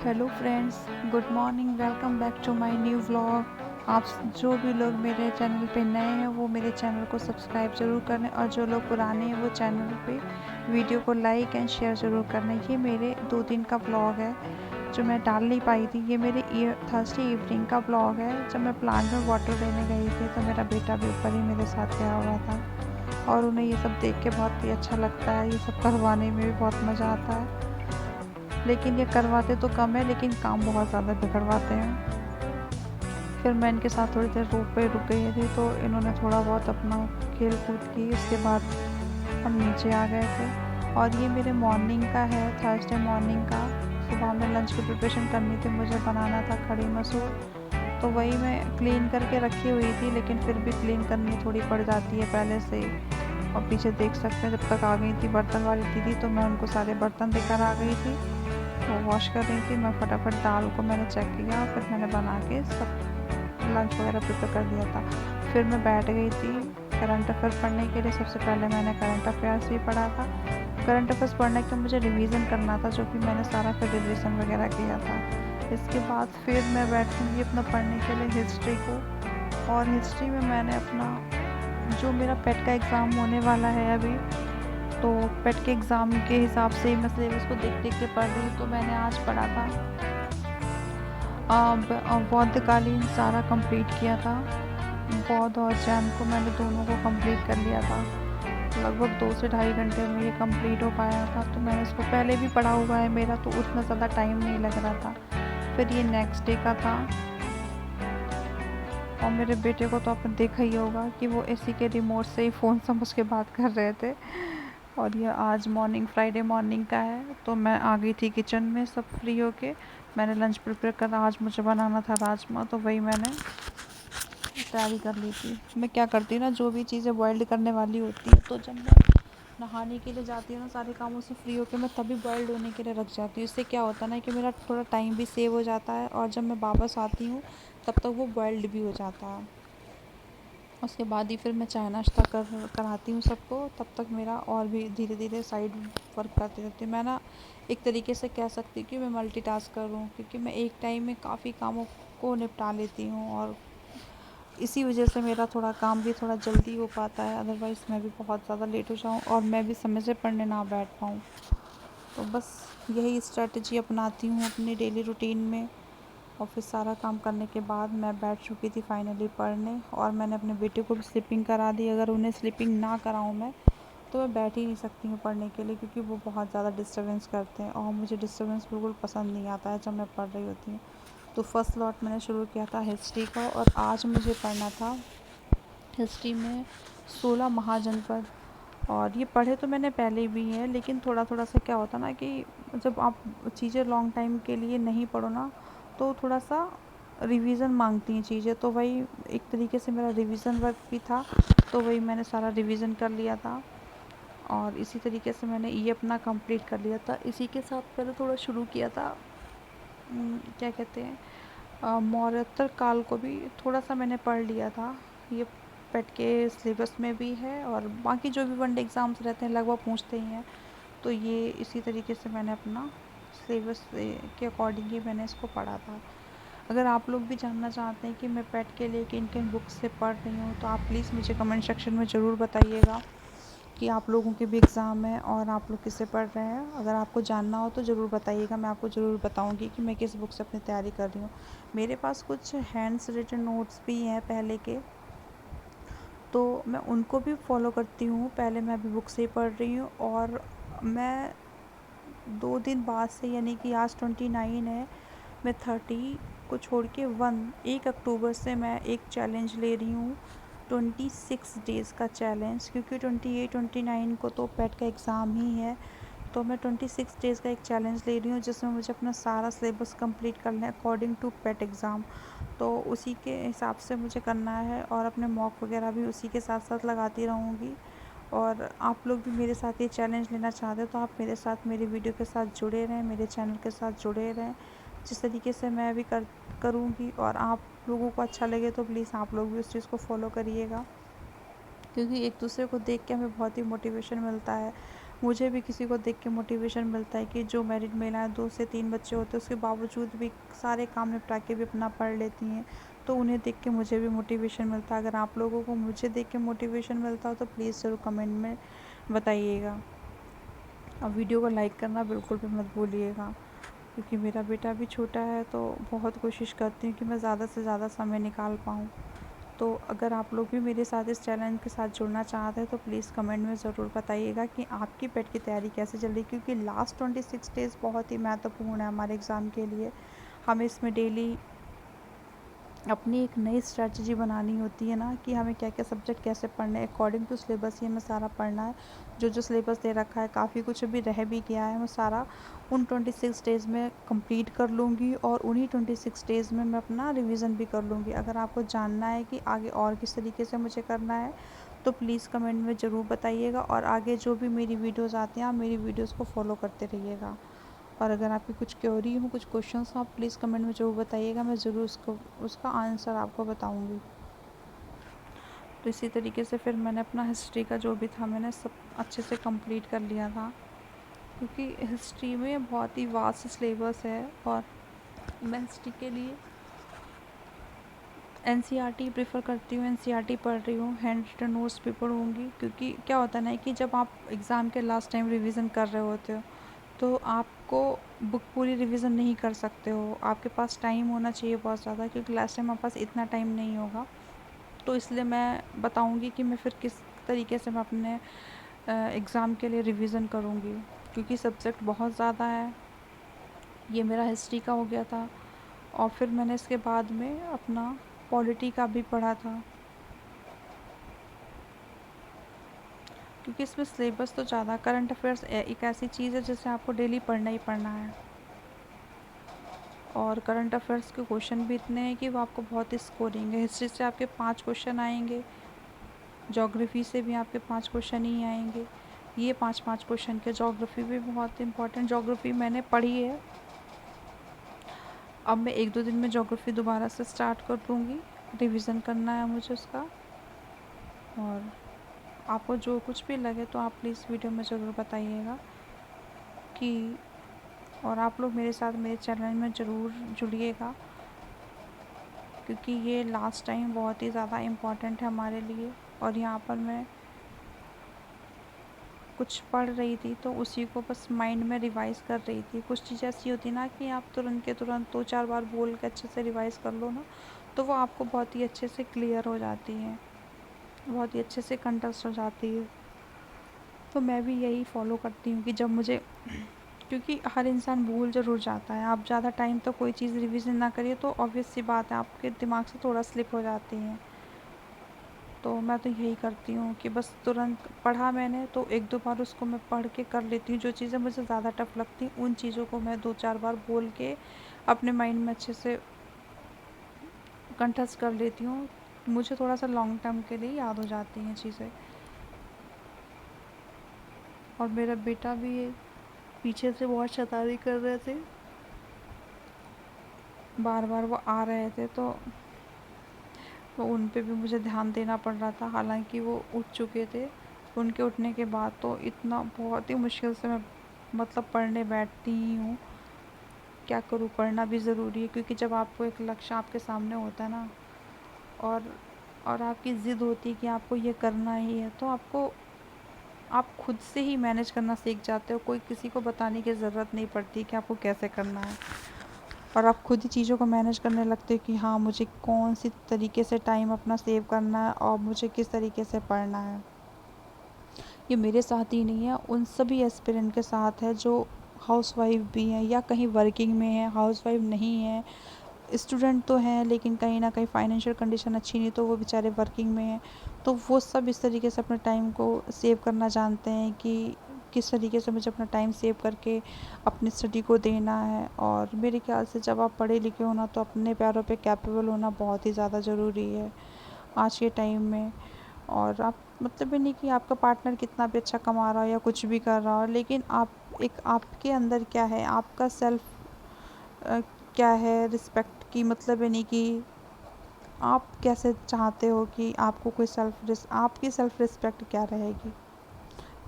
Hello friends, good morning. Welcome back to my new vlog. आप जो भी लोग मेरे चैनल पे नए हैं वो मेरे चैनल को सब्सक्राइब ज़रूर करें, और जो लोग पुराने हैं वो चैनल पे वीडियो को लाइक एंड शेयर ज़रूर करना। ये मेरे 2 दिन का व्लॉग है जो मैं डाल नहीं पाई थी। ये मेरे थर्सडे इवनिंग का व्लॉग है जब मैं प्लांट में वाटर देने गई थी, तो मेरा बेटा भी ऊपर ही मेरे साथ गया हुआ था और उन्हें ये सब देख के बहुत ही अच्छा लगता है। ये सब करवाने में भी बहुत मज़ा आता है, लेकिन ये करवाते तो कम है लेकिन काम बहुत ज़्यादा बिगड़वाते हैं। फिर मैं इनके साथ थोड़ी देर रुक गई थी, तो इन्होंने थोड़ा बहुत अपना खेल कूद की। उसके बाद हम नीचे आ गए थे। और ये मेरे मॉर्निंग का है, थर्सडे मॉर्निंग का। सुबह में लंच की प्रिपरेशन करनी थी, मुझे बनाना था कड़ी मसूर, तो वही मैं क्लीन करके रखी हुई थी, लेकिन फिर भी क्लीन करनी थोड़ी पड़ जाती है पहले से। और पीछे देख सकते हैं, जब तक आ गई थी बर्तन वाली दीदी, तो मैं उनको सारे बर्तन देकर आ गई थी। वो वॉश कर रही थी, मैं फटाफट दाल को मैंने चेक किया, फिर मैंने बना के सब लंच वगैरह प्रिपेयर कर दिया था। फिर मैं बैठ गई थी करंट अफेयर पढ़ने के लिए। सबसे पहले मैंने करंट अफेयर्स भी पढ़ा था। करंट अफेयर्स पढ़ने के मुझे रिवीजन करना था, जो कि मैंने सारा फिर रिवीजन वगैरह किया था। इसके बाद फिर मैं बैठूँगी अपना पढ़ने के लिए हिस्ट्री को। और हिस्ट्री में मैंने अपना जो मेरा पेट का एग्ज़ाम होने वाला है अभी, तो पेट के एग्ज़ाम के हिसाब से मैं सिलेबस को देख देख के पढ़ रही हूँ। तो मैंने आज पढ़ा था बौद्धकालीन सारा कंप्लीट किया था। बौद्ध और जैन को मैंने दोनों को कंप्लीट कर लिया था। लगभग 2 से ढाई घंटे में ये कंप्लीट हो पाया था। तो मैंने इसको पहले भी पढ़ा हुआ है मेरा, तो उतना ज़्यादा टाइम नहीं लग रहा था। फिर ये नेक्स्ट डे का था। और मेरे बेटे को तो आपने देखा ही होगा कि वो एसी के रिमोट से ही फ़ोन समझ के बात कर रहे थे। और ये आज मॉर्निंग, फ्राइडे मॉर्निंग का है। तो मैं आ गई थी किचन में सब फ्री होके। मैंने लंच प्रिपेयर करा, आज मुझे बनाना था राजमा, तो वही मैंने तैयारी कर ली थी। मैं क्या करती हूँ ना, जो भी चीज़ें बॉइल्ड करने वाली होती है, तो जब मैं नहाने के लिए जाती हूँ ना, सारे कामों से फ्री होकर मैं तभी बॉइल्ड होने के लिए रख जाती हूँ। इससे क्या होता है ना कि मेरा थोड़ा टाइम भी सेव हो जाता है, और जब मैं वापस आती हूँ तब तक वो बॉइल्ड भी हो जाता है। उसके बाद ही फिर मैं चाय नाश्ता कराती हूँ सबको। तब तक मेरा और भी धीरे धीरे साइड वर्क करती रहती हूँ। मैं ना एक तरीके से कह सकती हूँ कि मैं मल्टीटास्कर हूँ, क्योंकि मैं एक टाइम में काफ़ी कामों को निपटा लेती हूँ, और इसी वजह से मेरा थोड़ा काम भी थोड़ा जल्दी हो पाता है। अदरवाइज़ मैं भी बहुत ज़्यादा लेट हो जाऊँ और मैं भी समय से पढ़ने ना बैठ पाऊँ। तो बस यही स्ट्रेटजी अपनाती हूँ अपनी डेली रूटीन में। और फिर सारा काम करने के बाद मैं बैठ चुकी थी फाइनली पढ़ने, और मैंने अपने बेटे को भी स्लीपिंग करा दी। अगर उन्हें स्लीपिंग ना कराऊँ मैं, तो मैं बैठ ही नहीं सकती हूँ पढ़ने के लिए, क्योंकि वो बहुत ज़्यादा डिस्टर्बेंस करते हैं, और मुझे डिस्टर्बेंस बिल्कुल पसंद नहीं आता है जब मैं पढ़ रही होती हूँ। तो फर्स्ट लॉट मैंने शुरू किया था हिस्ट्री का, और आज मुझे पढ़ना था हिस्ट्री में 16 महाजनपद। और ये पढ़े तो मैंने पहले भी हैं, लेकिन थोड़ा थोड़ा सा क्या होता ना कि जब आप चीज़ें लॉन्ग टाइम के लिए नहीं पढ़ो ना, तो थोड़ा सा रिवीजन मांगती हैं चीज़ें। तो वही एक तरीके से मेरा रिवीजन वर्क भी था, तो वही मैंने सारा रिवीजन कर लिया था। और इसी तरीके से मैंने ये अपना कंप्लीट कर लिया था। इसी के साथ पहले थोड़ा शुरू किया था क्या कहते हैं, मौर्योत्तर काल को भी थोड़ा सा मैंने पढ़ लिया था। ये पेट के सिलेबस में भी है, और बाकी जो भी वनडे एग्ज़ाम्स रहते हैं लगभग पूछते ही हैं। तो ये इसी तरीके से मैंने अपना सिलेबस के अकॉर्डिंग ही मैंने इसको पढ़ा था। अगर आप लोग भी जानना चाहते हैं कि मैं पेट के लिए किन किन बुक्स से पढ़ रही हूँ, तो आप प्लीज़ मुझे कमेंट सेक्शन में ज़रूर बताइएगा कि आप लोगों के भी एग्ज़ाम है और आप लोग किससे पढ़ रहे हैं। अगर आपको जानना हो तो ज़रूर बताइएगा, मैं आपको ज़रूर बताऊंगी कि मैं किस बुक से अपनी तैयारी कर रही हूँ। मेरे पास कुछ हैंड्स रिटन नोट्स भी हैं पहले के, तो मैं उनको भी फॉलो करती हूँ। पहले मैं अभी बुक से ही पढ़ रही हूँ, और मैं 2 दिन बाद से, यानी कि आज 29 है, मैं 30 को छोड़ के 1 अक्टूबर से मैं एक चैलेंज ले रही हूँ, 26 डेज़ का चैलेंज। क्योंकि 28-29 को तो पेट का एग्ज़ाम ही है, तो मैं 26 डेज़ का एक चैलेंज ले रही हूँ, जिसमें मुझे अपना सारा सिलेबस कंप्लीट करना है अकॉर्डिंग टू पेट एग्ज़ाम। तो उसी के हिसाब से मुझे करना है, और अपने मॉक वगैरह भी उसी के साथ साथ लगाती रहूँगी। और आप लोग भी मेरे साथ ये चैलेंज लेना चाहते हो, तो आप मेरे साथ मेरी वीडियो के साथ जुड़े रहें, मेरे चैनल के साथ जुड़े रहें। जिस तरीके से मैं भी करूँगी, और आप लोगों को अच्छा लगे तो प्लीज़ आप लोग भी उस चीज़ को फॉलो करिएगा, क्योंकि एक दूसरे को देख के हमें बहुत ही मोटिवेशन मिलता है। मुझे भी किसी को देख के मोटिवेशन मिलता है कि जो मैरिड महिलाएं 2 से 3 बच्चे होते हैं उसके बावजूद भी सारे काम निपटा के भी अपना पढ़ लेती हैं, तो उन्हें देख के मुझे भी मोटिवेशन मिलता है। अगर आप लोगों को मुझे देख के मोटिवेशन मिलता हो तो प्लीज़ ज़रूर कमेंट में बताइएगा। और वीडियो को लाइक करना बिल्कुल भी मत भूलिएगा, क्योंकि मेरा बेटा भी छोटा है तो बहुत कोशिश करती हूँ कि मैं ज़्यादा से ज़्यादा समय निकाल पाऊँ। तो अगर आप लोग भी मेरे साथ इस चैलेंज के साथ जुड़ना चाहते हैं तो प्लीज़ कमेंट में ज़रूर बताइएगा कि आपकी पेट की तैयारी कैसे चल रही है, क्योंकि लास्ट 26 डेज़ बहुत ही महत्वपूर्ण है हमारे एग्ज़ाम के लिए। हमें इसमें डेली अपनी एक नई स्ट्रैटेजी बनानी होती है ना, कि हमें क्या क्या सब्जेक्ट कैसे पढ़ने हैं अकॉर्डिंग टू सिलेबस ही हमें सारा पढ़ना है। जो सिलेबस दे रखा है, काफ़ी कुछ अभी रह भी गया है, मैं सारा उन 26 डेज़ में कंप्लीट कर लूँगी और उन्हीं 26 डेज़ में मैं अपना रिवीजन भी कर लूँगी। अगर आपको जानना है कि आगे और किस तरीके से मुझे करना है तो प्लीज़ कमेंट में ज़रूर बताइएगा, और आगे जो भी मेरी वीडियोज़ आती हैं आप मेरी वीडियोज़ को फॉलो करते रहिएगा। और अगर आपकी कुछ क्वेरी हो, कुछ क्वेश्चंस हो, आप प्लीज़ कमेंट में ज़रूर बताइएगा, मैं ज़रूर उसका आंसर आपको बताऊंगी। तो इसी तरीके से फिर मैंने अपना हिस्ट्री का जो भी था मैंने सब अच्छे से कंप्लीट कर लिया था, क्योंकि हिस्ट्री में बहुत ही वास्ट सिलेबस है और मैं हिस्ट्री के लिए एनसीईआरटी प्रेफर करती हूँ। एनसीईआरटी पढ़ रही हूँ, हैंड रिटन नोट्स भी पढ़ूँगी, क्योंकि क्या होता है ना कि जब आप एग्ज़ाम के लास्ट टाइम रिवीजन कर रहे होते हो तो आपको बुक पूरी रिवीजन नहीं कर सकते हो, आपके पास टाइम होना चाहिए बहुत ज़्यादा, क्योंकि लास्ट टाइम आपके पास इतना टाइम नहीं होगा। तो इसलिए मैं बताऊंगी कि मैं फिर किस तरीके से मैं अपने एग्ज़ाम के लिए रिवीजन करूंगी, क्योंकि सब्जेक्ट बहुत ज़्यादा है। ये मेरा हिस्ट्री का हो गया था और फिर मैंने इसके बाद में अपना पॉलिटी का भी पढ़ा था, क्योंकि इसमें सिलेबस तो ज़्यादा। करंट अफेयर्स एक ऐसी चीज़ है जिसे आपको डेली पढ़ना ही पढ़ना है, और करंट अफेयर्स के क्वेश्चन भी इतने हैं कि वो आपको बहुत ही स्कोरिंग है। हिस्ट्री से आपके 5 क्वेश्चन आएंगे, ज्योग्राफी से भी आपके 5 क्वेश्चन ही आएंगे, ये 5-5 क्वेश्चन के। ज्योग्राफी भी बहुत इंपॉर्टेंट, ज्योग्राफी मैंने पढ़ी है, अब मैं 1-2 दिन में ज्योग्राफी दोबारा से स्टार्ट कर दूँगी, रिवीजन करना है मुझे उसका। और आपको जो कुछ भी लगे तो आप प्लीज़ वीडियो में ज़रूर बताइएगा कि, और आप लोग मेरे साथ मेरे चैनल में ज़रूर जुड़िएगा, क्योंकि ये लास्ट टाइम बहुत ही ज़्यादा इम्पोर्टेंट है हमारे लिए। और यहाँ पर मैं कुछ पढ़ रही थी तो उसी को बस माइंड में रिवाइज़ कर रही थी। कुछ चीज़ें ऐसी होती ना कि आप तुरंत के तुरंत 2-4 बार बोल के अच्छे से रिवाइज़ कर लो ना, तो वो आपको बहुत ही अच्छे से क्लियर हो जाती हैं, बहुत ही अच्छे से कंटेस्ट हो जाती है। तो मैं भी यही फॉलो करती हूँ कि जब मुझे, क्योंकि हर इंसान भूल ज़रूर जाता है, आप ज़्यादा टाइम तो कोई चीज़ रिवीजन ना करिए तो ऑब्वियस सी बात है आपके दिमाग से थोड़ा स्लिप हो जाती हैं। तो मैं तो यही करती हूँ कि बस तुरंत पढ़ा मैंने तो 1-2 बार उसको मैं पढ़ के कर लेती हूँ। जो चीज़ें मुझे ज़्यादा टफ लगती उन चीज़ों को मैं 2-4 बार बोल के अपने माइंड में अच्छे से कंठस्थ कर लेती हूँ, मुझे थोड़ा सा लॉन्ग टर्म के लिए याद हो जाती हैं चीज़ें। और मेरा बेटा भी पीछे से बहुत शैतानी कर रहे थे, बार बार वो आ रहे थे तो उन पे भी मुझे ध्यान देना पड़ रहा था। हालांकि वो उठ चुके थे, उनके उठने के बाद तो इतना बहुत ही मुश्किल से मैं मतलब पढ़ने बैठती ही हूँ। क्या करूँ, पढ़ना भी ज़रूरी है, क्योंकि जब आपको एक लक्ष्य आपके सामने होता है ना, और और आपकी ज़िद होती है कि आपको ये करना ही है, तो आप खुद से ही मैनेज करना सीख जाते हो। कोई किसी को बताने की ज़रूरत नहीं पड़ती कि आपको कैसे करना है, और आप खुद ही चीज़ों को मैनेज करने लगते हो कि हाँ मुझे कौन सी तरीके से टाइम अपना सेव करना है और मुझे किस तरीके से पढ़ना है। ये मेरे साथ ही नहीं है, उन सभी एस्पिरेंट के साथ है जो हाउसवाइफ भी हैं या कहीं वर्किंग में है, हाउसवाइफ नहीं है, स्टूडेंट तो हैं लेकिन कहीं ना कहीं फाइनेंशियल कंडीशन अच्छी नहीं तो वो बेचारे वर्किंग में हैं। तो वो सब इस तरीके से अपने टाइम को सेव करना जानते हैं कि किस तरीके से मुझे अपना टाइम सेव करके अपनी स्टडी को देना है। और मेरे ख्याल से जब आप पढ़े लिखे हो ना तो अपने पैरों पे कैपेबल होना बहुत ही ज़्यादा ज़रूरी है आज के टाइम में। और आप मतलब ये नहीं कि आपका पार्टनर कितना भी अच्छा कमा रहा हो या कुछ भी कर रहा हो, लेकिन आप एक आपके अंदर क्या है, आपका सेल्फ क्या है रिस्पेक्ट की, मतलब है नहीं कि आप कैसे चाहते हो कि आपको कोई आपकी सेल्फ रिस्पेक्ट क्या रहेगी।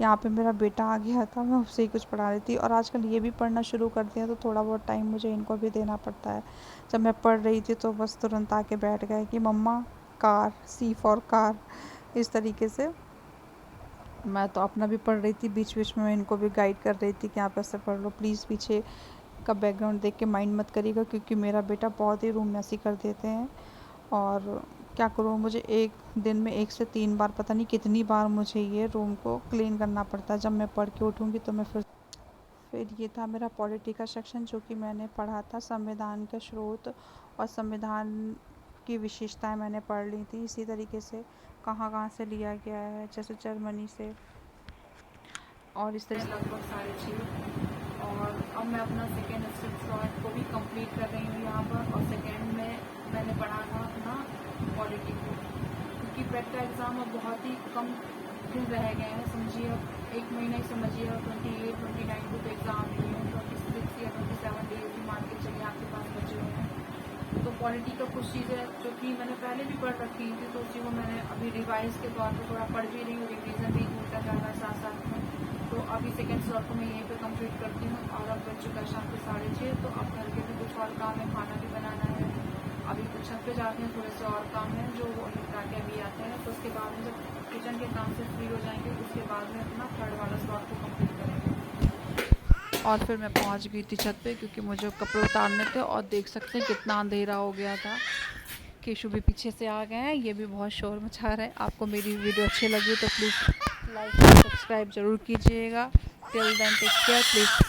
यहाँ पे मेरा बेटा आ गया था, मैं उससे ही कुछ पढ़ा रही थी। और आजकल ये भी पढ़ना शुरू कर दिया तो थोड़ा बहुत टाइम मुझे इनको भी देना पड़ता है। जब मैं पढ़ रही थी तो बस तुरंत आके बैठ गए कि मम्मा कार, सी फॉर कार, इस तरीके से। मैं तो अपना भी पढ़ रही थी, बीच बीच में मैं इनको भी गाइड कर रही थी कि आप ऐसे पढ़ लो, प्लीज़ पीछे का बैकग्राउंड देख के माइंड मत करिएगा, क्योंकि मेरा बेटा बहुत ही रूम मैसी कर देते हैं। और क्या करूँ, मुझे एक दिन में 1 से 3 बार, पता नहीं कितनी बार मुझे ये रूम को क्लीन करना पड़ता है। जब मैं पढ़ के उठूँगी तो मैं फिर ये था मेरा पॉलिटी का सेक्शन, जो कि मैंने पढ़ा था। संविधान के स्रोत और संविधान की विशेषताएं मैंने पढ़ ली थी। इसी तरीके से कहाँ कहाँ से लिया गया है, जैसे जर्मनी से, और इस तरह से लगभग 6:30। और अब मैं अपना सेकेंड स्टेप को भी कंप्लीट कर रही हूँ यहाँ पर। और सेकेंड में मैंने पढ़ा था अपना पॉलिटी को, क्योंकि पेट का एग्ज़ाम अब बहुत ही कम दिन रह गए हैं। समझिए अब 1 महीना ही समझिए, 28, 29 को तो एग्ज़ाम ही है, 26 या 27 डेज भी मान के चलिए आपके पास बचे हुए हैं। तो पॉलिटी का कुछ चीज़ें जो कि मैंने पहले भी पढ़ रखी थी, तो उसी को मैंने अभी रिवाइज़ के तौर पर थोड़ा पढ़ भी रही हूँ, रिवीजन भी होता जा रहा है साथ साथ में। तो अभी सेकेंड स्लॉट को मैं यहीं पे कंप्लीट करती हूँ। और अब बज चुका है शाम के 6:30, तो अब घर के भी कुछ और काम है, खाना भी बनाना है। अभी तो छत पे जाते हैं, थोड़े से और काम है जो वो निपटा के अभी आते हैं। तो उसके बाद में जब किचन के काम से फ्री हो जाएंगे, उसके बाद में अपना थर्ड वाला स्लॉट को कंप्लीट करेंगे। और फिर मैं पहुंच गई थी छत पे, क्योंकि मुझे कपड़े उतारने थे। और देख सकते हैं कितना अंधेरा हो गया था। केशु भी पीछे से आ गए हैं, ये भी बहुत शोर मचा रहे हैं। आपको मेरी वीडियो अच्छी लगी तो प्लीज़ लाइक और सब्सक्राइब ज़रूर कीजिएगा। Till then take care, please